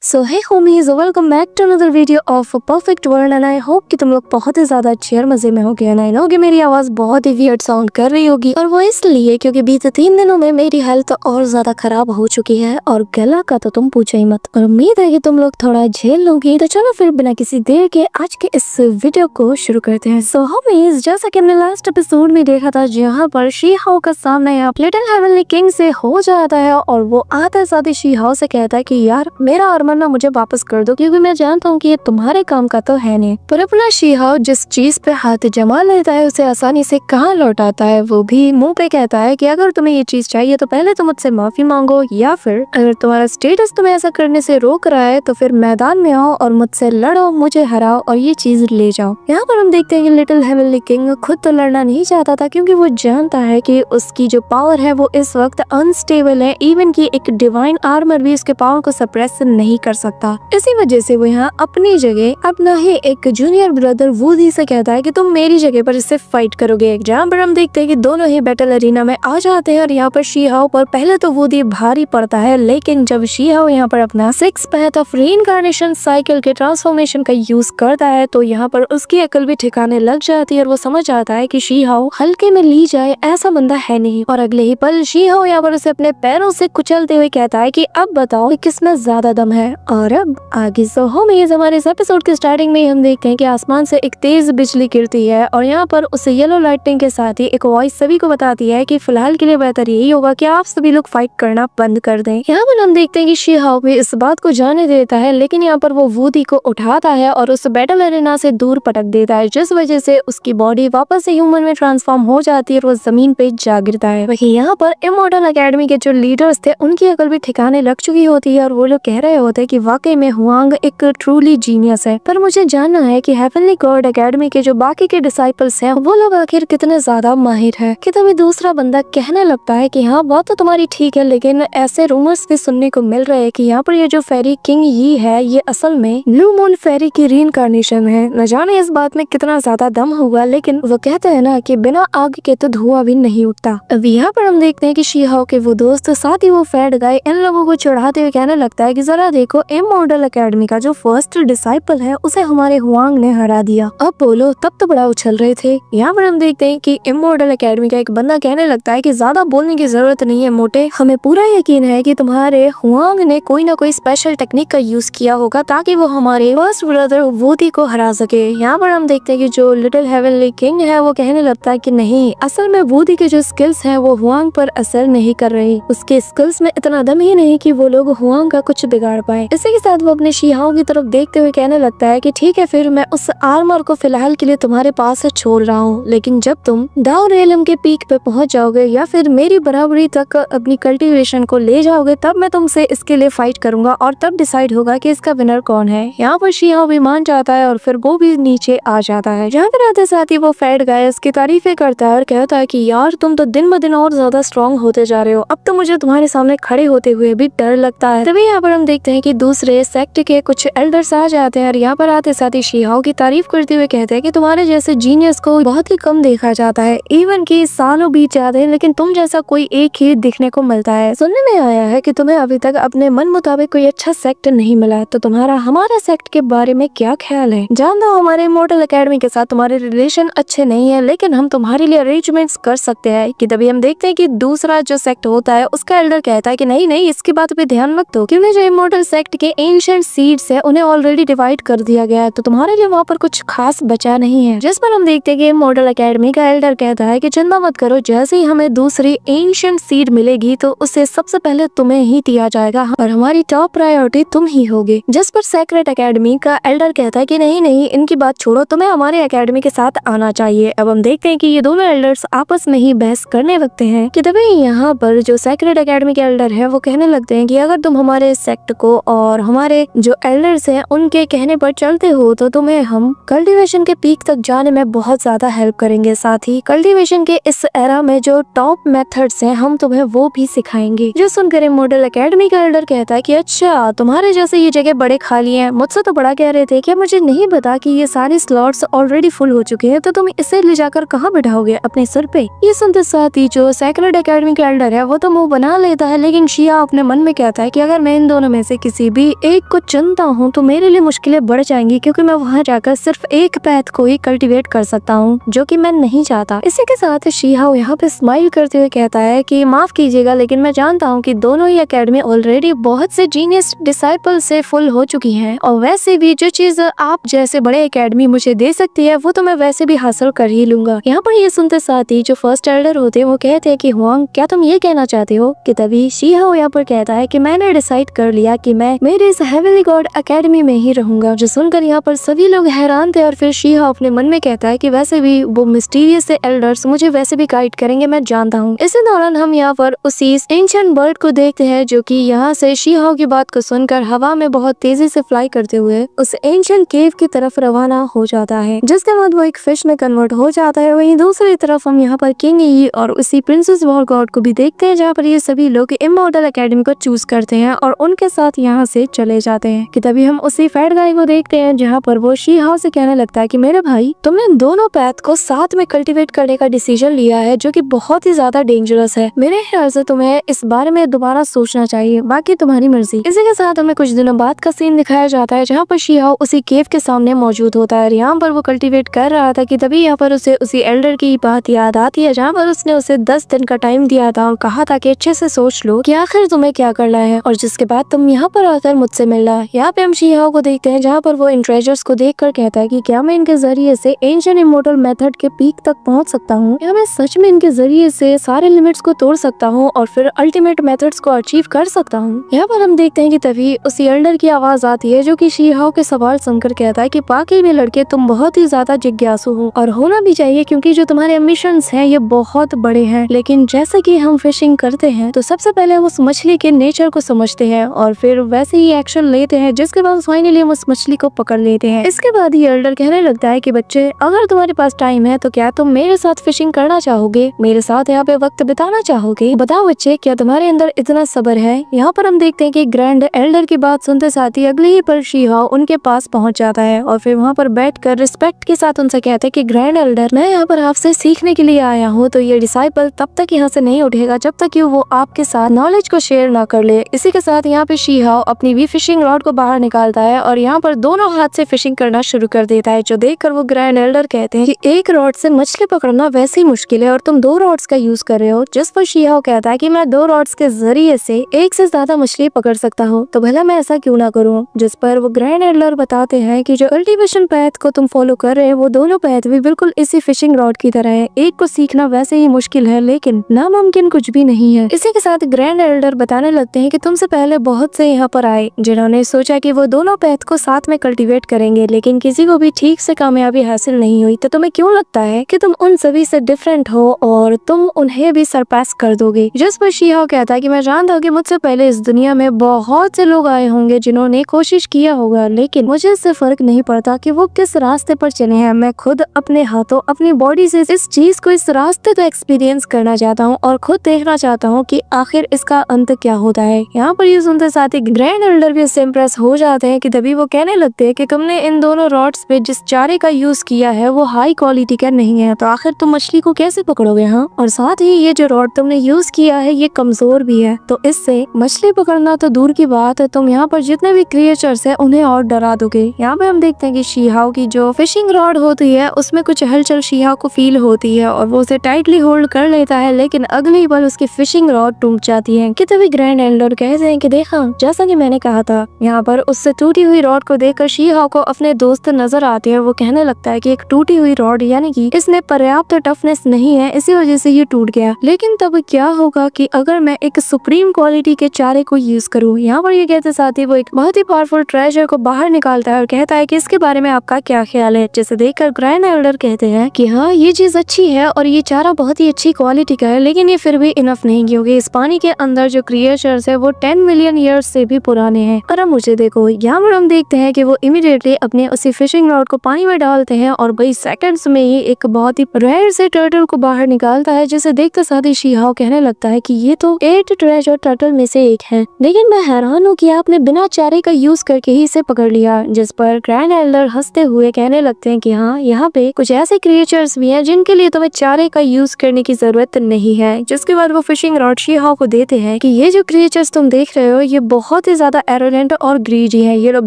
So hey homies, welcome back to another video of perfect world and I hope कि तुम लोग बहुत ही ज्यादा अच्छे और मजे में होगे। एंड आई नो कि मेरी आवाज बहुत ही वियर्ड साउंड कर रही होगी और वो इसलिए क्योंकि बीते 3 दिनों में मेरी हेल्थ और ज्यादा खराब हो चुकी है और गला का तो तुम पूछो ही मत। और उम्मीद है कि तुम लोग थोड़ा झेल लोगी। तो चलो फिर बिना किसी देर के आज के इस वीडियो को शुरू करते हैं। सो होमीज, जैसा कि हमने लास्ट एपिसोड में देखा था जहाँ पर शी हाओ का सामना यहाँ लिटिल हेवनली किंग से हो जाता है और वो आते साथ ही शी हाओ से कहता है कि यार मेरा आर्मर ना मुझे वापस कर दो, क्योंकि मैं जानता हूँ कि ये तुम्हारे काम का तो है नहीं। पर अपना शी हाओ जिस चीज पे हाथ जमा लेता है उसे आसानी से कहाँ लौटाता है, वो भी मुंह पे कहता है कि अगर तुम्हें ये चीज चाहिए तो पहले तुम मुझसे माफी मांगो, या फिर अगर तुम्हारा स्टेटस तुम्हें ऐसा करने से रोक रहा है तो फिर मैदान में आओ और मुझसे लड़ो, मुझे हराओ और ये चीज ले जाओ। यहाँ पर हम देखते हैं कि लिटिल हेवनली किंग खुद तो लड़ना नहीं चाहता था, क्योंकि वो जानता है कि उसकी जो पावर है वो इस वक्त अनस्टेबल है। इवन की एक डिवाइन आर्मर भी उसके पावर को सप्रेस नहीं कर सकता। इसी वजह से वो यहाँ अपनी जगह अपना ही एक जूनियर ब्रदर वूडी से कहता है कि तुम मेरी जगह पर इससे फाइट करोगे। जहाँ पर हम देखते हैं कि दोनों ही बैटल अरीना में आ जाते हैं और यहाँ पर शी हाओ पर पहले तो वूडी भारी पड़ता है, लेकिन जब शी हाओ यहाँ पर अपना 6 पैथ ऑफ रीइंकार्नेशन साइकिल के ट्रांसफॉर्मेशन का यूज करता है तो यहाँ पर उसकी अकल भी ठिकाने लग जाती है और वो समझ आता है कि शी हाओ हल्के में ली जाए ऐसा बंदा है नहीं। और अगले ही पल शी हाओ यहाँ पर उसे अपने पैरों से कुचलते हुए कहता है कि अब बताओ कि किसमें ज्यादा दम है। और अब आगे सो होमीज, हमारे इस एपिसोड के स्टार्टिंग में हम देखते हैं कि आसमान से एक तेज बिजली गिरती है और यहाँ पर उस येलो लाइटिंग के साथ ही एक वॉइस सभी को बताती है कि फिलहाल के लिए बेहतर यही होगा कि आप सभी लोग फाइट करना बंद कर दें। यहाँ पर हम देखते हैं कि शी हाओ भी इस बात को जाने देता है, लेकिन यहाँ पर वो वूडी को उठाता है और उस बैटल एरिना से दूर पटक देता है, जिस वजह से उसकी बॉडी वापस से ह्यूमन में ट्रांसफॉर्म हो जाती है और वो जमीन पे जा गिरता है। वही यहाँ पर इमॉर्टल एकेडमी के जो लीडर्स थे उनकी अकल भी ठिकाने लग चुकी होती है और वो लोग कह रहे होते हैं कि वाकई में हुआंग एक ट्रूली जीनियस है। पर मुझे जानना है कि हेवनली गॉड एकेडमी के जो बाकी के डिसाइपल्स हैं वो लोग आखिर कितने ज्यादा माहिर है। कि तभी दूसरा बंदा कहने लगता है कि हाँ बात तो तुम्हारी ठीक है, लेकिन ऐसे रूमर्स भी सुनने को मिल रहे हैं कि यहाँ पर ये जो फेरी किंग ही है ये असल में ब्लू मून फेरी की रीइंकार्नेशन है। न जाने इस बात में कितना ज्यादा दम होगा, लेकिन वो कहते हैं ना कि बिना आग के तो धुआं भी नहीं उठता। अब यहाँ पर हम देखते हैं कि शी हाओ के वो दोस्त साथ ही वो फैड गाय इन लोगों को चढ़ाते हुए कहने लगता है कि जरा देखो, इमॉर्टल एकेडमी का जो फर्स्ट डिसाइपल है उसे हमारे हुआंग ने हरा दिया। अब बोलो, तब तो बड़ा उछल रहे थे। यहाँ पर हम देखते हैं कि इमॉर्टल एकेडमी का एक बंदा कहने लगता है कि ज्यादा बोलने की जरूरत नहीं है मोटे, हमें पूरा यकीन है कि तुम्हारे हुआंग ने कोई ना कोई स्पेशल टेक्निक का यूज किया होगा ताकि वो हमारे फर्स्ट ब्रदर वूडी को हरा सके। यहाँ पर हम देखते हैं कि जो लिटिल हेवनली किंग है वो कहने लगता है कि नहीं, असल में वूडी के जो स्किल्स हैं वो हुआंग पर असर नहीं कर रही, उसके स्किल्स में इतना दम ही नहीं कि वो लोग हुआंग का कुछ बिगाड़ पाए। इसी के साथ वो अपने शी हाओ की तरफ देखते हुए कहने लगता है कि ठीक है, फिर मैं उस आर्मर को फिलहाल के लिए तुम्हारे पास से छोड़ रहा हूँ, लेकिन जब तुम दाओ रेलम के पीक पे पहुंच जाओगे या फिर मेरी बराबरी तक अपनी कल्टीवेशन को ले जाओगे तब मैं तुमसे इसके लिए फाइट करूंगा और तब डिसाइड होगा कि इसका विनर कौन है। यहाँ पर शी हाओ भी मान जाता है और फिर वो भी नीचे आ जाता है। जहाँ पर आते साथ ही वो फैड गाय उसकी तारीफें करता है और कहता है कि यार तुम तो दिन ब दिन और ज्यादा स्ट्रॉन्ग होते जा रहे हो, अब तो मुझे तुम्हारे सामने खड़े होते हुए भी डर लगता है। तभी यहाँ पर हम देखते हैं कि दूसरे सेक्ट के कुछ एल्डर्स आ जाते हैं और यहाँ पर आते साथ ही शी हाओ की तारीफ करते हुए कहते हैं कि तुम्हारे जैसे जीनियस को बहुत ही कम देखा जाता है, इवन की सालों बीत जाते हैं लेकिन तुम जैसा कोई एक ही दिखने को मिलता है। सुनने में आया है कि तुम्हें अभी तक अपने मन मुताबिक कोई अच्छा सेक्ट नहीं मिला, तो तुम्हारा हमारा सेक्ट के बारे में क्या ख्याल है? जानता हूँ हमारे इमॉर्टल एकेडमी के साथ तुम्हारे रिलेशन अच्छे नहीं है, लेकिन हम तुम्हारे लिए अरेंजमेंट्स कर सकते हैं। कि तभी हम देखते हैं कि दूसरा जो सेक्ट होता है उसका एल्डर कहता है कि नहीं नहीं, इसकी बात पे ध्यान मत दो, क्योंकि जो इमॉर्टल सेक्ट के एंशिएंट सीड्स है उन्हें ऑलरेडी डिवाइड कर दिया गया है, तो तुम्हारे लिए वहाँ पर कुछ खास बचा नहीं है। जिस पर हम देखते हैं कि इमॉर्टल एकेडमी का एल्डर कहता है कि चिंता मत करो, जैसे ही हमें दूसरी एंशिएंट सीड मिलेगी तो उसे सबसे पहले तुम्हें ही दिया जाएगा और हमारी टॉप प्रायोरिटी तुम ही होगे। जिस पर सेक्रेट एकेडमी का एल्डर कहता है कि नहीं नहीं, इनकी बात छोड़ो, तुम्हें हमारे एकेडमी के साथ आना चाहिए। अब हम देखते हैं कि ये दोनों एल्डर्स आपस में ही बहस करने लगते हैं। कि तभी यहाँ पर जो सेक्रेट एकेडमी के एल्डर है वो कहने लगते हैं कि अगर तुम हमारे सेक्ट को और हमारे जो एल्डर्स हैं उनके कहने पर चलते हो तो तुम्हें हम कल्टीवेशन के पीक तक जाने में बहुत ज्यादा हेल्प करेंगे, साथ ही कल्टीवेशन के इस एरा में जो टॉप मेथड्स हैं हम तुम्हें वो भी सिखाएंगे। जो सुनकर मॉडल एकेडमी का एल्डर कहता है कि अच्छा, तुम्हारे जैसे ये जगह बड़े खाली हैं, मुझसे तो बड़ा कह रहे थे, क्या मुझे नहीं पता कि ये सारे स्लॉट्स ऑलरेडी फुल हो चुके हैं, तो तुम इसे ले जाकर कहाँ बिठाओगे, अपने सर पे? ये सुनते साथ ही जो सेक्रेट एकेडमी का एल्डर है वो तो मुंह बना लेता है, लेकिन शिया अपने मन में कहता है कि अगर मैं इन दोनों में से किसी किसी भी एक को चुनता हूँ तो मेरे लिए मुश्किलें बढ़ जाएंगी, क्योंकि मैं वहाँ जाकर सिर्फ एक पैथ को ही कल्टीवेट कर सकता हूँ जो कि मैं नहीं चाहता। इसी के साथ शीहाओ यहाँ पे स्माइल करते हुए कहता है कि माफ कीजिएगा, लेकिन मैं जानता हूँ कि दोनों ही एकेडमी ऑलरेडी बहुत से जीनियस डिसाइपल से फुल हो चुकी हैं, और वैसे भी जो चीज आप जैसे बड़े एकेडमी मुझे दे सकती है वो तो मैं वैसे भी हासिल कर ही लूंगा। यहाँ पर ये सुनते साथ ही जो फर्स्ट एल्डर होते हैं वो कहते हैं कि हुआंग, क्या तुम ये कहना चाहते हो? कि तभी शीहाओ यहाँ पर कहता है कि मैंने डिसाइड कर लिया कि मैं मेरे इस हेवनली गॉड एकेडमी में ही रहूंगा। जो सुनकर यहाँ पर सभी लोग हैरान थे, और फिर शीहाओ अपने मन में कहता है कि वैसे भी वो मिस्टीरियस से एल्डर्स मुझे वैसे भी गाइड करेंगे, मैं जानता हूँ। इसी दौरान हम यहाँ पर उसी एंशिएंट बर्ड को देखते हैं जो कि यहाँ से शीहाओ की बात को सुनकर हवा में बहुत तेजी से फ्लाई करते हुए उस एंशिएंट केव की तरफ रवाना हो जाता है, जिसके बाद वो एक फिश में कन्वर्ट हो जाता है। वहीं दूसरी तरफ हम यहाँ पर किंग यी और उसी प्रिंसेस वॉर गॉड को भी देखते हैं, जहाँ पर ये सभी लोग इमॉर्टल एकेडमी को चूज करते हैं और उनके साथ यहाँ से चले जाते हैं। कि तभी हम उसी फैट गाय को देखते हैं, जहाँ पर वो शीहाओ से कहने लगता है कि मेरे भाई, तुमने दोनों पैथ को साथ में कल्टीवेट करने का डिसीजन लिया है जो कि बहुत ही ज्यादा डेंजरस है। मेरे ख्याल से तुम्हें इस बारे में दोबारा सोचना चाहिए, बाकी तुम्हारी मर्जी। इसी के साथ हमें कुछ दिनों बाद का सीन दिखाया जाता है, जहाँ पर शीहाओ उसी केव के सामने मौजूद होता है। यहाँ पर वो कल्टीवेट कर रहा था कि तभी यहाँ पर उसे उसी एल्डर की बात याद आती है, जहाँ पर उसने उसे 10 दिन का टाइम दिया था और कहा था कि अच्छे से सोच लो कि आखिर तुम्हें क्या करना है, और जिसके बाद तुम यहाँ पर आकर मुझसे मिलना। यहाँ पे हम शीहाओ को देखते हैं, जहाँ पर वो इन ट्रेजर्स को देखकर कहता है कि क्या मैं इनके जरिए से एंशिएंट इमॉर्टल मेथड के पीक तक पहुँच सकता हूँ, या मैं सच में इनके जरिए से सारे लिमिट्स को तोड़ सकता हूँ और फिर अल्टीमेट मेथड्स को अचीव कर सकता हूँ। यहाँ पर हम देखते हैं कि तभी उसी एल्डर की आवाज आती है, जो कि शीहाओ के सवाल सुनकर कहता है कि बाकी में लड़के तुम बहुत ही ज्यादा जिज्ञासु हो, और होना भी चाहिए, क्योंकि जो तुम्हारे एम्बिशंस हैं ये बहुत बड़े हैं। लेकिन जैसे कि हम फिशिंग करते हैं तो सबसे पहले उस मछली के नेचर को समझते हैं और फिर वैसे ही एक्शन लेते हैं, जिसके बाद फाइनली हम उस मछली को पकड़ लेते हैं। इसके बाद ये एल्डर कहने लगता है कि बच्चे, अगर तुम्हारे पास टाइम है तो क्या तुम मेरे साथ फिशिंग करना चाहोगे, मेरे साथ यहाँ पे वक्त बिताना चाहोगे? बताओ बच्चे, क्या तुम्हारे अंदर इतना सब्र है? यहाँ पर हम देखते हैं कि ग्रैंड एल्डर की बात सुनते साथ ही अगले ही पल शीहाओ उनके पास पहुंच जाता है और फिर वहाँ पर बैठकर रिस्पेक्ट के साथ उनसे कहते हैं कि ग्रैंड एल्डर, मैं यहाँ पर आपसे सीखने के लिए आया हूँ, तो ये डिसाइपल तब तक यहाँ से नहीं उठेगा जब तक कि वो आपके साथ नॉलेज को शेयर ना कर ले। इसी के साथ यहाँ पे शीहाओ अपनी भी फिशिंग रॉड को बाहर निकालता है और यहाँ पर दोनों हाथ से फिशिंग करना शुरू कर देता है, जो देखकर वो ग्रैंड एल्डर कहते हैं कि एक रॉड से मछली पकड़ना वैसे ही मुश्किल है और तुम 2 रॉड्स का यूज कर रहे हो। जिस पर शीहाओ कहता है कि मैं 2 रॉड्स के जरिए से एक से ज्यादा मछली पकड़ सकता हूँ, तो भला मैं ऐसा क्यों ना करूँ? जिस पर वो ग्रैंड एल्डर बताते हैं कि जो कल्टीवेशन पैथ को तुम फॉलो कर रहे हो वो दोनों पैथ भी बिल्कुल इसी फिशिंग रॉड की तरह है। एक को सीखना वैसे ही मुश्किल है, लेकिन नामुमकिन कुछ भी नहीं है। इसी के साथ ग्रैंड एल्डर बताने लगते हैं कि तुमसे पहले बहुत से यहाँ पर आए जिन्होंने सोचा कि वो दोनों पैथ को साथ में कल्टीवेट करेंगे, लेकिन किसी को भी ठीक से कामयाबी हासिल नहीं हुई। तो तुम्हें क्यों लगता है कि तुम उन सभी से डिफरेंट हो और तुम उन्हें भी सरपास कर दोगे? जिस पर शीहाओ कहता है कि मैं जानता हूँ कि मुझसे पहले इस दुनिया में बहुत से लोग आए होंगे जिन्होंने कोशिश किया होगा, लेकिन मुझे इससे फर्क नहीं पड़ता कि वो किस रास्ते पर चले हैं। मैं खुद अपने हाथों अपनी बॉडी से इस चीज को, इस रास्ते को एक्सपीरियंस करना चाहता हूँ और खुद देखना चाहता हूँ कि आखिर इसका अंत क्या होता है। यहाँ पर ये सुनते साथ ही ग्रैंड एल्डर भी इससे इम्प्रेस हो जाते हैं कि तभी वो कहने लगते हैं कि तुमने इन दोनों रॉड्स पे जिस चारे का यूज किया है वो हाई क्वालिटी का नहीं है, तो आखिर तुम मछली को कैसे पकड़ोगे? हाँ, और साथ ही ये जो रॉड तुमने यूज किया है ये कमजोर भी है, तो इससे मछली पकड़ना तो दूर की बात है, तुम यहाँ पर जितने भी क्रिएचर्स है उन्हें और डरा दोगे। यहाँ पे हम देखते हैं कि शीहाओ की जो फिशिंग रॉड होती है उसमें कुछ हलचल शीहाओ को फील होती है और वो उसे टाइटली होल्ड कर लेता है, लेकिन अगली बार उसकी फिशिंग रॉड टूट जाती है। कि तभी ग्रैंड एल्डर कहते हैं कि देखा, जैसा कि मैंने कहा था। यहाँ पर उससे टूटी हुई रॉड को देखकर शीहाओ को अपने दोस्त नजर आते हैं। वो कहने लगता है कि एक टूटी हुई रॉड यानी कि इसने पर्याप्त टफनेस नहीं है, इसी वजह से ये टूट गया। लेकिन तब क्या होगा कि अगर मैं एक सुप्रीम क्वालिटी के चारे को यूज करूँ? यहाँ पर ये कहते साथ ही वो एक बहुत ही पावरफुल ट्रेजर को बाहर निकालता है और कहता है कि इसके बारे में आपका क्या ख्याल है? जिसे देखकर ग्रैंड एल्डर कहते हैं कि हाँ, ये चीज अच्छी है और ये चारा बहुत ही अच्छी क्वालिटी का है, लेकिन ये फिर भी इनफ नहीं, क्योंकि इस पानी के अंदर जो क्रिएचर्स है वो 10 मिलियन ईयर्स से भी पुराने हैं। और अब मुझे देखो, यहाँ पर हम देखते हैं कि वो इमीडिएटली अपने उसी फिशिंग रॉड को पानी में डालते हैं और वही सेकंड्स में ही एक बहुत ही रेयर से टर्टल को बाहर निकालता है, जिसे देखते साथ ही शीहाओ कहने लगता है कि ये तो 8 ट्रेजर टर्टल में से एक है, लेकिन मैं हैरान हूँ कि आपने बिना चारे का यूज करके ही इसे पकड़ लिया। जिस पर ग्रैंड एल्डर हंसते हुए कहने लगते हैं कि हाँ, यहाँ पे कुछ ऐसे क्रिएचर्स भी हैं जिनके लिए तुम्हें चारे का यूज करने की जरूरत नहीं है। जिसके बाद वो फिशिंग रॉड शीहाओ को देते हैं कि ये जो क्रिएचर्स तुम देख रहे हो ये बहुत बहुत ही ज्यादा एरोगेंट और ग्रीडी है। ये लोग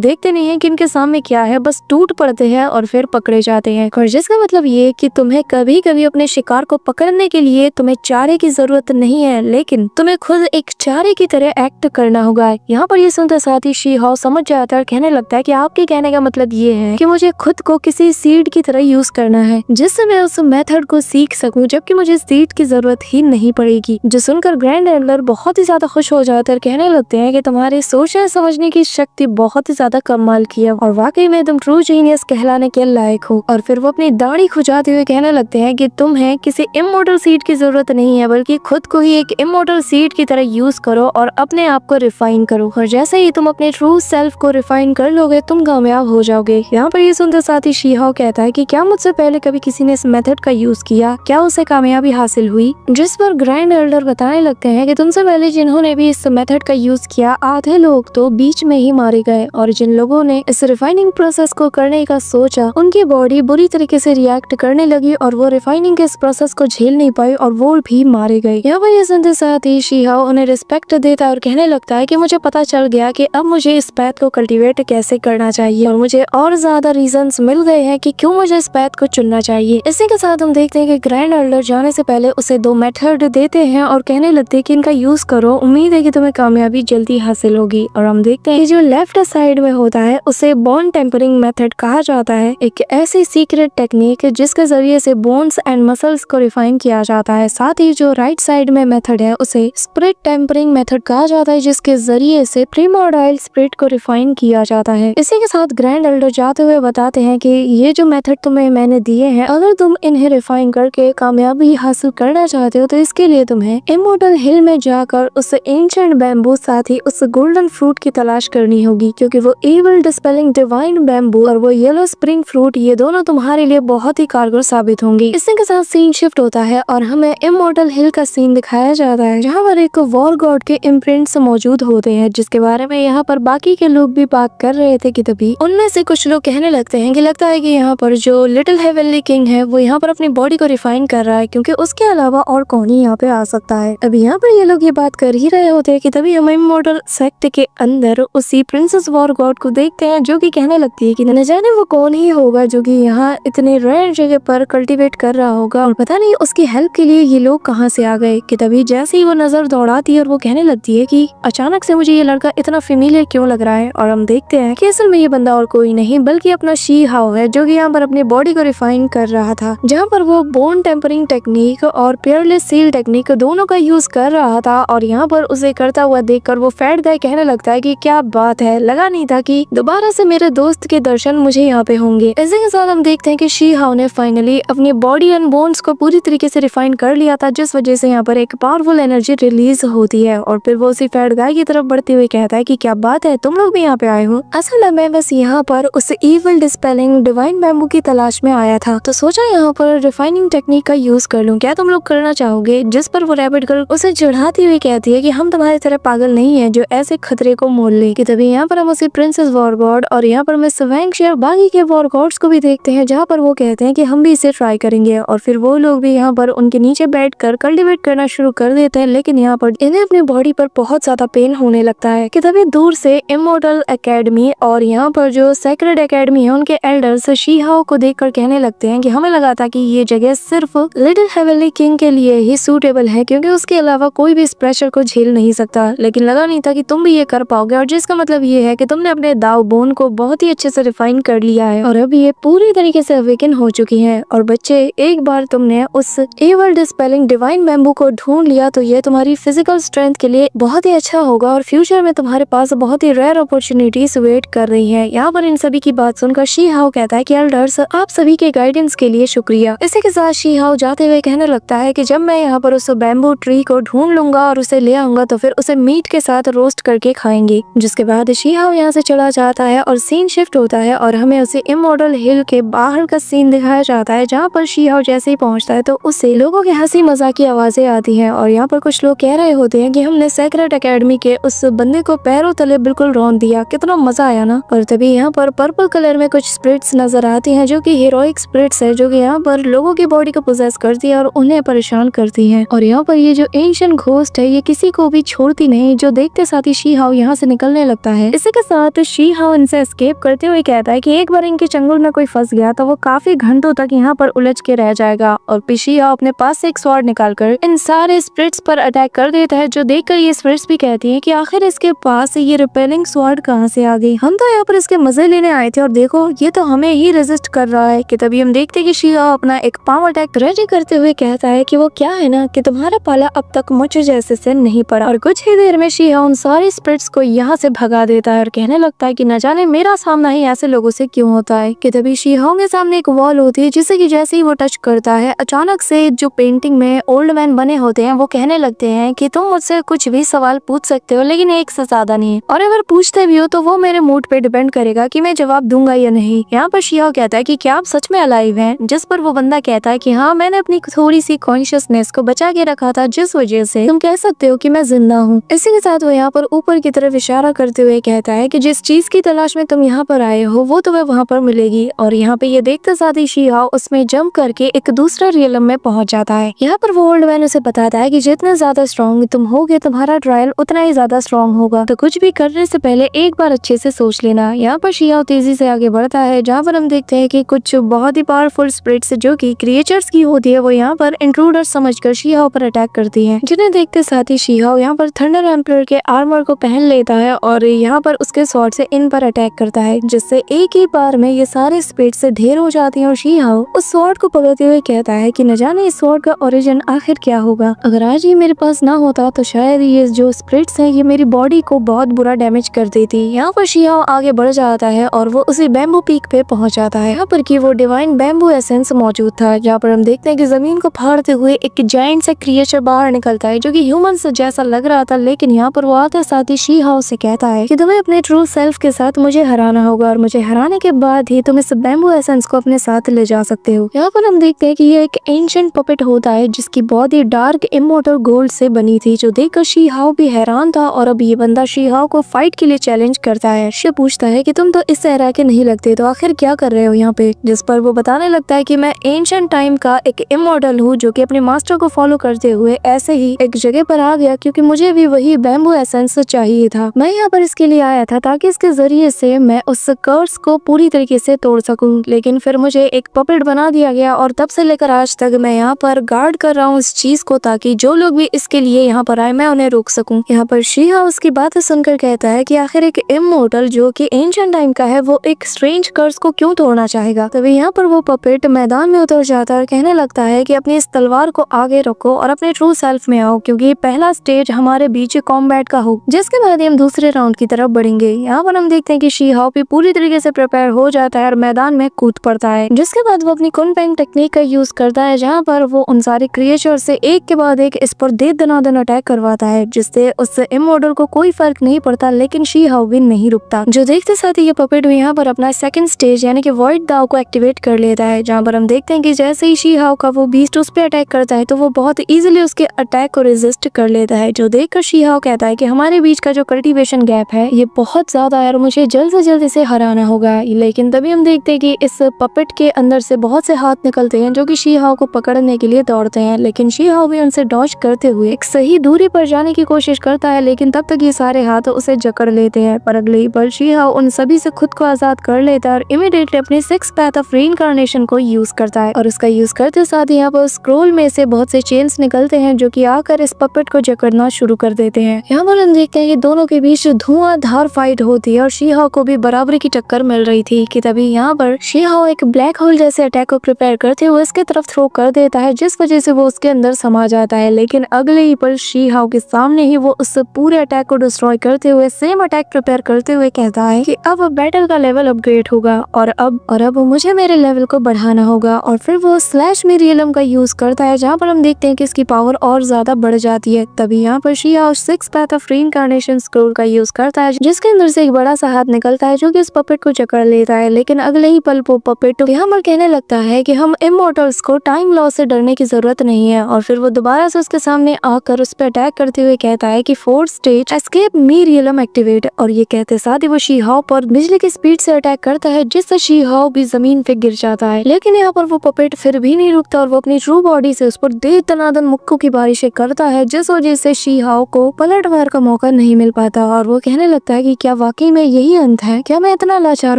देखते नहीं है कि इनके सामने क्या है, बस टूट पड़ते हैं और फिर पकड़े जाते हैं। और जिसका मतलब ये कि तुम्हें कभी कभी अपने शिकार को पकड़ने के लिए तुम्हें चारे की जरूरत नहीं है, लेकिन तुम्हें खुद एक चारे की तरह एक्ट करना होगा। यहाँ पर ये सुनते साथ ही शी हाओ समझ जाता है और कहने लगता है कि आपके कहने का मतलब ये है कि मुझे खुद को किसी सीड की तरह यूज करना है, जिससे मैं उस मेथड को सीख सकूं, जबकि मुझे सीड की जरूरत ही नहीं पड़ेगी। जो सुनकर ग्रैंड एल्डर बहुत ही ज्यादा खुश हो जाते हैं और कहने लगते हैं कि तुम्हारे सोचने समझने की शक्ति बहुत ही ज्यादा कमाल की है और वाकई में तुम ट्रू जीनियस कहलाने के लायक हो। और फिर वो अपनी दाढ़ी खुजाते हुए कहने लगते हैं कि तुम्हें किसी इमॉर्टल सीड की जरूरत नहीं है, बल्कि खुद को ही एक इमॉर्टल सीड की तरह यूज करो और अपने आप को रिफाइन करो। और जैसे ही तुम अपने ट्रू सेल्फ को रिफाइन कर लोगे, तुम कामयाब हो जाओगे। यहाँ पर ये सुनते साथ ही शी हाओ कहता है कि क्या मुझसे पहले कभी किसी ने इस मेथड का यूज किया, क्या उसे कामयाबी हासिल हुई? जिस पर ग्रैंड एल्डर बताने लगते हैं कि तुमसे पहले जिन्होंने भी इस मेथड का यूज किया, आधे लोग तो बीच में ही मारे गए, और जिन लोगों ने इस रिफाइनिंग प्रोसेस को करने का सोचा, उनकी बॉडी बुरी तरीके से रिएक्ट करने लगी और वो रिफाइनिंग के इस प्रोसेस को झेल नहीं पाई और वो भी मारे गए। यहाँ पर ये सुनते साथ ही शी हाओ उन्हें रिस्पेक्ट देता है और कहने लगता है कि मुझे पता चल गया कि अब मुझे इस पैथ को कल्टीवेट कैसे करना चाहिए, और मुझे और ज्यादा रीजंस मिल गए हैं कि क्यों मुझे इस पैथ को चुनना चाहिए। इसी के साथ हम देखते हैं कि ग्रैंड एल्डर जाने से पहले उसे 2 मेथड देते हैं और कहने लगते हैं कि इनका यूज करो, उम्मीद है कि तुम्हें कामयाबी जल्दी हासिल होगी। और हम देखते हैं कि जो लेफ्ट साइड में होता है उसे बोन टेम्परिंग मेथड कहा जाता है, एक ऐसी सीक्रेट टेक्निक जिसके जरिए से बोन्स एंड मसल्स को रिफाइन किया जाता है। साथ ही जो राइट साइड में मेथड है उसे स्पिरिट टेम्परिंग मेथड कहा जाता है, जिसके जरिए से प्रीमोर्डाइल स्पिरिट को रिफाइन किया जाता है। इसी के साथ ग्रैंड एल्डर जाते हुए बताते हैं कि ये जो मेथड तुम्हें मैंने दिए हैं, अगर तुम इन्हें रिफाइन करके कामयाबी हासिल करना चाहते हो तो इसके लिए तुम्हें इमॉर्टल हिल में जाकर उस एंशिएंट बैम्बू, साथ ही उस गोल्डन फ्रूट की तलाश करनी होगी, क्योंकि वो एविल डिस्पेलिंग डिवाइन बैम्बू और वो येलो स्प्रिंग फ्रूट, ये दोनों तुम्हारे लिए बहुत ही कारगर साबित होंगी। इसी के साथ सीन शिफ्ट होता है और हमें इमॉर्टल हिल का सीन दिखाया जाता है, जहाँ पर एक वॉर गॉड के इम्प्रिंट्स मौजूद होते हैं, जिसके बारे में यहाँ पर बाकी के लोग भी बात कर रहे थे कि तभी उनमें से कुछ लोग कहने लगते हैं कि लगता है कि यहाँ पर जो लिटिल हेवनली किंग है वो यहाँ पर अपनी बॉडी को रिफाइन कर रहा है, क्योंकि उसके अलावा और कौन ही यहाँ पे आ सकता है। अभी यहाँ पर ये लोग ये बात कर ही रहे होते हैं कि तभी हम इमॉर्टल सेक्ट के अंदर उसी प्रिंसेस वॉर गॉड को देखते हैं, जो कि कहने लगती है कि न जाने वो कौन ही होगा जो कि यहाँ इतने रेयर जगह पर कल्टीवेट कर रहा होगा, और पता नहीं उसकी हेल्प के लिए ये लोग कहाँ से आ गए। कि तभी जैसे ही वो नजर दौड़ाती है और वो कहने लगती है कि अचानक से मुझे ये लड़का इतना फेमिलियर क्यों लग रहा है, और हम देखते हैं कि असल में ये बंदा और कोई नहीं बल्कि अपना शी हाओ है, जो कि यहाँ पर अपनी बॉडी को रिफाइन कर रहा था, जहाँ पर वो बोन टेम्परिंग टेक्निक और पेयरलेस सील टेक्निक दोनों का यूज कर रहा था। और यहाँ पर उसे करता हुआ देखकर वो फैट गाय कहने लगता है कि क्या बात है, लगा नहीं था कि दोबारा से मेरे दोस्त के दर्शन मुझे यहाँ पे होंगे। इसी के साथ हम देखते हैं कि शी हाओ ने फाइनली अपनी बॉडी एंड बोन्स को पूरी तरीके से रिफाइन कर लिया था, जिस वजह से यहाँ पर एक पावरफुल एनर्जी रिलीज होती है। और फिर वो उसी फैट गाय की तरफ बढ़ते हुए कहता है कि क्या बात है, तुम लोग भी यहाँ पे आए हो? असल में बस यहाँ पर उस इविल डिस्पेलिंग डिवाइन बैम्बू की तलाश में आया था, तो सोचा यहाँ पर रिफाइनिंग टेक्निक का यूज कर लूं, क्या तुम लोग करना चाहोगे? जिस पर वो रैबिट गर्ल उसे चढ़ाती हुई कहती है कि हम तुम्हारी तरह पागल नहीं है जो ऐसे खतरे को मोल ले। कि तभी यहाँ पर हम उसे प्रिंसेस वॉर गॉड और यहाँ पर मिस वैंक्स और बाकी के वॉर गॉड्स को भी देखते हैं, जहाँ पर वो कहते हैं कि हम भी इसे ट्राई करेंगे। और फिर वो लोग भी यहाँ पर उनके नीचे बैठ कर कल्टिवेट करना शुरू कर देते हैं, लेकिन यहाँ पर इन्हें अपनी बॉडी पर बहुत ज्यादा पेन होने लगता है। कि तभी दूर से इमॉर्टल एकेडमी और यहाँ पर जो सेक्रेड एकेडमी है उनके एल्डर्स शी हाओ को देखकर कहने लगते हैं कि हमें लगा था कि ये जगह सिर्फ लिटिल हेवनली किंग के लिए ही सूटेबल है, क्योंकि उसके अलावा कोई भी इस प्रेशर को झेल नहीं सकता, लेकिन लगा नहीं था कि तुम भी ये कर पाओगे। और जिसका मतलब ये है कि तुमने अपने दाव बोन को बहुत ही अच्छे से रिफाइन कर लिया है और अब ये पूरी तरीके से अवेकन हो चुकी हैं। और बच्चे, एक बार तुमने उस एविल डिस्पेलिंग डिवाइन बैम्बू को ढूंढ लिया तो ये तुम्हारी फिजिकल स्ट्रेंथ के लिए बहुत ही अच्छा होगा और फ्यूचर में तुम्हारे पास बहुत ही रेयर अपॉर्चुनिटीज वेट कर रही है। यहाँ पर इन सभी की बात सुनकर शी हाओ कहता है कि एल्डर्स, आप सभी के गाइडेंस के लिए शुक्रिया। इसी के साथ शी हाओ जाते हुए कहने लगता है कि जब मैं यहाँ पर उस बैम्बू ट्री को ढूंढ लूंगा और उसे ले आऊंगा तो फिर उसे मीट के साथ रोस्ट करके खाएंगे। जिसके बाद शी हाओ यहाँ से चला जाता है और सीन शिफ्ट होता है और हमें उसे इमॉर्टल हिल के बाहर का सीन दिखाया जाता है, जहाँ पर शी हाओ जैसे ही पहुँचता है तो उससे लोगों के हंसी मजाक की आवाजें आती हैं। और यहाँ पर कुछ लोग कह रहे होते हैं कि हमने सेक्रेट एकेडमी के उस बंदे को पैरों तले बिल्कुल रौंद दिया, कितना मजा आया ना। और तभी यहाँ पर पर्पल कलर में कुछ स्पिरिट्स नजर आती हैं, जो कि हीरोइक स्पिरिट्स है, जो कि यहाँ पर लोगों की बॉडी को पोजेस करती है और उन्हें परेशान करती है। और यहाँ पर ये जो एंशिएंट घोस्ट है ये किसी को भी छोड़ती नहीं, जो देखते साथ ही शी हाओ यहाँ से निकलने लगता है। इसी के साथ शी हाओ इनसे एस्केप करते हुए कहता है कि एक बार इनके चंगुल में कोई फंस गया तो वो काफी घंटों तक यहाँ पर उलझ के रह जाएगा। और फिर शी हाओ अपने पास से एक स्वॉर्ड निकालकर इन सारे स्पिरिट्स पर अटैक कर देता है, जो देखकर ये स्पिरिट्स भी कहती हैं कि आखिर इसके पास ये रिपेलिंग स्वॉर्ड कहाँ से आ गई, हम तो यहाँ पर इसके मजे लेने आए थे और देखो ये तो हमें ही रेजिस्ट कर रहा है। कि तभी हम देखते हैं कि शी हाओ अपना एक पाम अटैक रेडी करते हुए कहता है कि वो क्या है ना कि तुम्हारा पाला अब तक मुझ जैसे से नहीं पड़ा। और कुछ ही देर में शी हाओ उन सारे स्पिरिट्स को यहाँ से भगा देता है और कहने लगता है कि न जाने मेरा सामना ही ऐसे लोगों से क्यों होता है। कि तभी शी हाओ के सामने एक वॉल होती है जिसे कि जैसे ही वो टच करता है अचानक से जो पेंटिंग में ओल्ड मैन बने होते हैं वो कहने लगते हैं कि तुम मुझसे कुछ भी सवाल पूछ सकते हो लेकिन एक से ज्यादा नहीं, और अगर पूछते भी हो तो वो मेरे मूड पे डिपेंड करेगा कि मैं जवाब दूंगा या नहीं। यहाँ पर शी हाओ कहता है कि क्या आप सच में अलाइव हैं, जिस पर वो बंदा कहता है कि हाँ मैंने अपनी थोड़ी सी कॉन्शियसनेस को बचा के रखा था जिस वजह से तुम कह सकते हो कि मैं जिंदा हूँ। इसी के साथ वो यहाँ पर ऊपर की तरफ इशारा करते हुए कहता है कि जिस चीज की तलाश में तुम यहाँ पर आए हो वो तुम्हें वहाँ पर मिलेगी। और यहाँ पे ये देखते साथ ही शी हाओ उसमें जंप करके एक दूसरा रियलम में पहुंच जाता है। यहाँ पर वो ओल्ड मैन उसे बताता है कि जितने ज्यादा स्ट्रॉन्ग तुम होगे तुम्हारा ट्रायल उतना ही ज्यादा स्ट्रॉन्ग होगा, तो कुछ भी करने से पहले एक बार अच्छे से सोच लेना। यहाँ पर शी हाओ तेजी से आगे बढ़ता है जहाँ पर हम देखते हैं कि कुछ बहुत ही पावरफुल स्पिरिट्स जो कि क्रिएचर्स की होती है वो यहाँ पर इंट्रूडर समझकर शी हाओ पर अटैक करती हैं, जिन्हें देखते साथ ही शी हाओ यहाँ पर थंडर एम्परर के आर्मर को पहन लेता है और यहाँ पर उसके स्वॉर्ड से इन पर अटैक करता है, जिससे एक ही बार में ये सारे स्पिरिट्स से ढेर हो जाती हैं। और शी हाओ उस स्वॉर्ड को पकड़ते हुए कहता है कि न जाने इस स्वॉर्ड का ओरिजिन आखिर क्या होगा, अगर आज ये मेरे पास ना होता तो शायद ये जो स्पिरिट्स हैं ये मेरी बॉडी को बहुत बुरा डैमेज कर देती। यहाँ पर शी हाओ आगे बढ़ जाता है और वो उसी बैम्बू पीक पे पहुंच जाता है, यहाँ पर कि वो डिवाइन बैम्बू एसेंस मौजूद था, जहाँ पर हम देखते हैं कि जमीन को फाड़ते हुए एक जायंट सा क्रिएचर बाहर निकलता है जो कि ह्यूमन से जैसा लग रहा था। लेकिन यहाँ पर वो आते साथ ही शी हाओ से कहता है कि तुम्हें अपने ट्रू सेल्फ के साथ मुझे हराना होगा और मुझे हराने के बाद ही तुम इस बैम्बू एसेंस को अपने साथ ले जा सकते हो। यहाँ पर हम देखते हैं कि ये एक एंशिएंट पपेट होता है जिसकी बॉडी डार्क इमोर्टल गोल्ड से बनी थी, जो देखकर शी हाओ भी हैरान था। और अब ये बंदा शी हाओ को फाइट के लिए चैलेंज करता है। शी पूछता है कि तुम तो इस एरा के नहीं लगते, तो आखिर क्या कर रहे हो यहाँ पे, जिस पर वो बताने लगता है कि मैं एंशिएंट टाइम का एक इमॉर्टल हूँ जो कि अपने मास्टर को फॉलो करते हुए ऐसे ही एक जगह पर आ गया क्योंकि मुझे भी वही बैम्बू एसेंस चाहिए था। मैं यहाँ पर इसके लिए आया था ताकि इसके जरिए से मैं उस कर्स को पूरी तरीके से तोड़ सकूं, लेकिन फिर मुझे एक पपेट बना दिया गया और तब से लेकर आज तक मैं यहाँ पर गार्ड कर रहा हूँ इस चीज को, ताकि जो लोग भी इसके लिए यहाँ पर आए मैं उन्हें रोक सकूं। यहाँ पर शी हाओ उसकी बातें सुनकर कहता है कि आखिर एक इमॉर्टल जो कि एंशिएंट टाइम का है वो एक स्ट्रेंज कर्स को क्यों तोड़ना चाहेगा। तभी यहाँ पर वो पपेट मैदान में उतर जाता है और कहने लगता है कि अपनी इस तलवार को आगे रखो और अपने ट्रू सेल्फ में आओ, क्योंकि पहला स्टेज हमारे बीच कॉम्बैट का हो, जिसके बाद हम दूसरे राउंड की तरफ बढ़ेंगे। यहाँ पर हम देखते हैं कि शी हाओ भी पूरी तरीके से प्रिपेयर हो जाता है और मैदान में कूद पड़ता है, जिसके बाद वो अपनी कुनपेंग टेक्निक का यूज करता है, जहाँ पर वो उन सारे क्रिएचर से एक के बाद एक इस पर दे दनादन अटैक करवाता है, जिससे उस इमॉर्टल को कोई फर्क नहीं पड़ता। लेकिन शी हाओ भी नहीं रुकता, जो देखते साथ ही ये पपेट यहाँ पर अपना सेकंड स्टेज यानी कि वॉइड दाव को एक्टिवेट कर लेता है, जहाँ पर हम देखते हैं कि जैसे ही शी हाओ का वो बीस्ट उस पे अटैक करता है तो वो बहुत इजीली उसके अटैक को रेजिस्ट कर लेता है, जो देखकर शी हाओ कहता है कि हमारे बीच का जो कल्टीवेशन गैप है ये बहुत ज्यादा है और मुझे जल्द से जल्द इसे हराना होगा। लेकिन तभी हम देखते हैं कि इस पपेट के अंदर से बहुत से हाथ निकलते हैं जो कि शी हाओ को पकड़ने के लिए दौड़ते हैं, लेकिन शी हाओ भी उनसे डॉज करते हुए एक सही दूरी पर जाने की कोशिश करता है, लेकिन तब तक ये सारे हाथ उसे जकड़ लेते हैं। पर अगले ही पल शी हाओ उन सभी से खुद को आजाद कर लेता है और इमीडिएटली अपने 6 पैथ ऑफ रीइंकार्नेशन को यूज करता है, और उसका यूज करते साथ ही यहाँ पर स्क्रोल में से बहुत से चेन्स निकलते हैं जो कि आकर इस पपेट को जकड़ना शुरू कर देते हैं। यहाँ पर हम देखते हैं कि दोनों के बीच धुआंधार फाइट होती है और शी हाओ को भी बराबरी की टक्कर मिल रही थी। कि तभी यहाँ पर शी हाओ एक ब्लैक होल जैसे अटैक को प्रिपेयर करते हुए उसके तरफ थ्रो कर देता है, जिस वजह से वो उसके अंदर समा जाता है। लेकिन अगले ही पल शी हाओ के सामने ही वो उस पूरे अटैक को डिस्ट्रॉय करते हुए सेम अटैक प्रिपेयर करते हुए कहता है कि अब बैटल का लेवल अपग्रेड होगा और अब मुझे मेरे लेवल को बढ़ाना होगा। और फिर वो स्लैश मिरियलम का यूज करता है, जहाँ पर हम देखते हैं कि इसकी पावर और ज्यादा बढ़ जाती है। तभी यहाँ पर शी हाओ 6 पैथ ऑफ रीइंकार्नेशन स्क्रोल का यूज करता है, जिसके अंदर से एक बड़ा सा हाथ निकलता है जो कि इस पपेट को जकड़ लेता है। लेकिन अगले ही पल वो पपेट यहाँ पर कहने लगता है कि हम इमॉर्टल्स को टाइम लॉस से डरने की जरूरत नहीं है, और फिर वो दोबारा से उसके सामने आकर उस पर अटैक करते हुए कहता है कि 4th स्टेज एस्केप मिरियलम एक्टिवेट। और ये कहते साथ ही वो शी हाओ पर बिजली की स्पीड से अटैक करता है, जिससे शी हाओ भी जमीन पे गिर जाता है। लेकिन यहाँ पर वो पपेट फिर भी नहीं रुकता और वो अपनी ट्रू बॉडी से उस पर दे दनादन मुक्कों की बारिशें करता है, जिस वजह से शी हाओ को पलटवार का मौका नहीं मिल पाता और वो कहने लगता है कि क्या वाकई में यही अंत है, क्या मैं इतना लाचार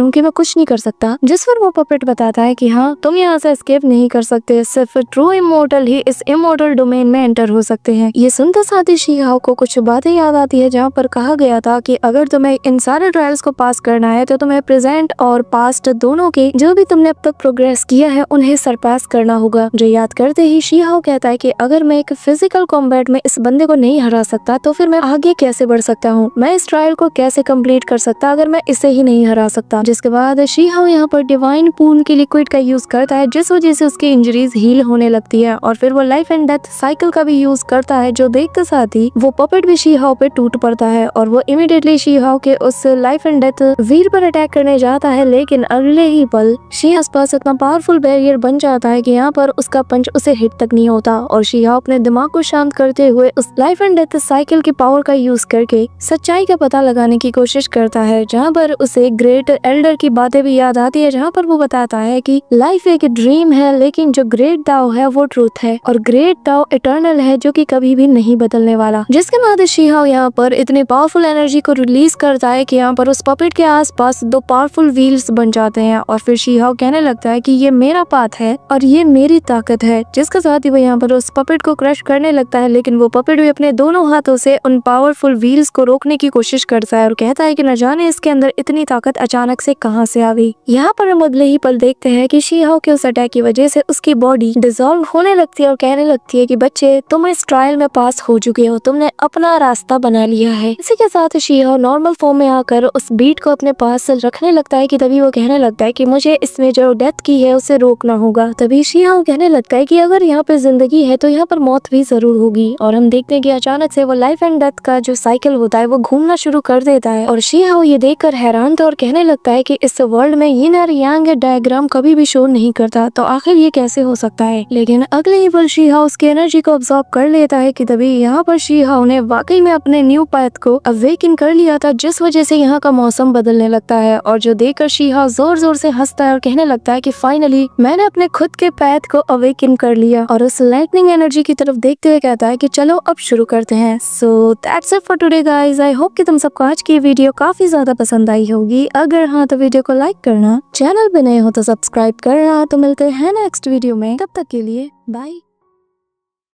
हूँ कि मैं कुछ नहीं कर सकता। जिस पर वो पपेट बताता है कि हाँ, तुम यहाँ से एस्केप नहीं कर सकते, सिर्फ ट्रू इमोर्टल ही इस इमोर्टल डोमेन में एंटर हो सकते हैं। ये सुनते साथ ही शी-हाओ को कुछ बातें याद आती है जहाँ पर कहा गया था कि अगर तुम्हें इन सारे ट्रायल्स को पास करना है तो तुम्हें प्रेजेंट और पास्ट दोनों के जो भी तुमने अब तक प्रोग्रेस किया है उन्हें सरपास करना होगा। जो याद करते ही शी-हाओ कहता है कि अगर मैं एक फिजिकल कॉम्बैट में इस बंदे को नहीं हरा सकता तो फिर मैं आगे कैसे बढ़ सकता हूँ, मैं इस ट्रायल को कैसे कंप्लीट कर सकता अगर मैं इसे ही नहीं हरा सकता। जिसके बाद शी-हाओ यहाँ पर डिवाइन पूल की लिक्विड का यूज करता है जिस वजह से उसकी इंजरीज हील होने लगती है और फिर वो लाइफ एंड डेथ साइकिल का भी यूज करता है, जो देखते साथ ही वो पपेट भी शी-हाओ पे टूट पड़ता है और वो इमीडिएटली शी-हाओ के उस लाइफ एंड डेथ वीर पर अटैक करने जाता है। लेकिन अगले ही पल शी आसपास इतना पावरफुल बैरियर बन जाता है कि यहाँ पर उसका पंच उसे हिट तक नहीं होता और शी-हाओ अपने दिमाग को शांत करते हुए उस लाइफ एंड डेथ साइकिल की पावर का यूज करके सच्चाई का पता लगाने की कोशिश करता है, जहाँ पर उसे ग्रेट एल्डर की बातें भी याद आती है, जहाँ पर वो बताता है कि लाइफ एक ड्रीम है लेकिन जो ग्रेट दाओ है वो ट्रूथ है और ग्रेट दाओ इटर्नल है जो कि कभी भी नहीं बदलने वाला। जिसके बाद शी-हाओ यहाँ पर इतनी पावरफुल एनर्जी को रिलीज करता है कि यहाँ पर उस पपेट के आसपास दो पावरफुल व्हील्स बन जाते हैं और फिर शी-हाओ कहने लगता है कि ये मेरा पाथ है और ये मेरी ताकत है। जिसके साथ ही वो यहाँ पर उस पपेट को क्रश करने लगता है, लेकिन वो पपेट भी अपने दोनों हाथों से उन पावरफुल व्हील्स को रोकने की कोशिश करता है और कहता है कि न जाने इसके अंदर इतनी ताकत अचानक से कहां से आ गई। यहाँ पर हम अगले ही पल देखते हैं कि शी-हाओ के उस अटैक की वजह से उसकी बॉडी डिसॉल्व होने लगती है और कहने लगती है कि बच्चे, तुम इस ट्रायल में पास हो चुके हो, तुमने अपना रास्ता बना लिया है। इसी के साथ शी-हाओ नॉर्मल फॉर्म में आकर उस बीट को अपने पास रखने लगता है कि तभी वो कहने लगता है कि मुझे इसमें जो डेथ की है उसे रोकना होगा। तभी शी-हाओ कहने लगता है कि अगर यहाँ पे जिंदगी है तो यहाँ पर मौत भी जरूर होगी और हम देखते हैं कि अचानक से वो लाइफ एंड डेथ का जो साइकिल होता है वो घूमना शुरू कर देता है और शी-हाओ ये देखकर हैरान था और कहने लगता है कि इस वर्ल्ड में यिन और यांग डायग्राम कभी भी शो नहीं करता, तो आखिर ये कैसे हो सकता है। लेकिन अगले ही पल शी-हाओ उसकी एनर्जी को अब्सॉर्ब कर लेता है कि तभी यहाँ पर शी-हाओ ने वाकई में अपने न्यू पाथ को अवेकन कर लिया था, जिस वजह से यहाँ का मौसम बदलने लगता है और जो देखकर शी-हाओ जोर जोर से हंसता है और कहने लगता है कि फाइनली मैंने अपने खुद के पाथ को अवेकन कर लिया और उस लाइटनिंग एनर्जी की तरफ देखते हुए कहता है कि चलो अब शुरू करते हैं। So that's it for today guys. I hope कि तुम सबको आज की वीडियो काफी ज्यादा पसंद आई होगी। अगर हाँ तो वीडियो को लाइक करना, चैनल पे नए हो तो सब्सक्राइब करना। तो मिलते हैं नेक्स्ट वीडियो में, तब तक के लिए बाय।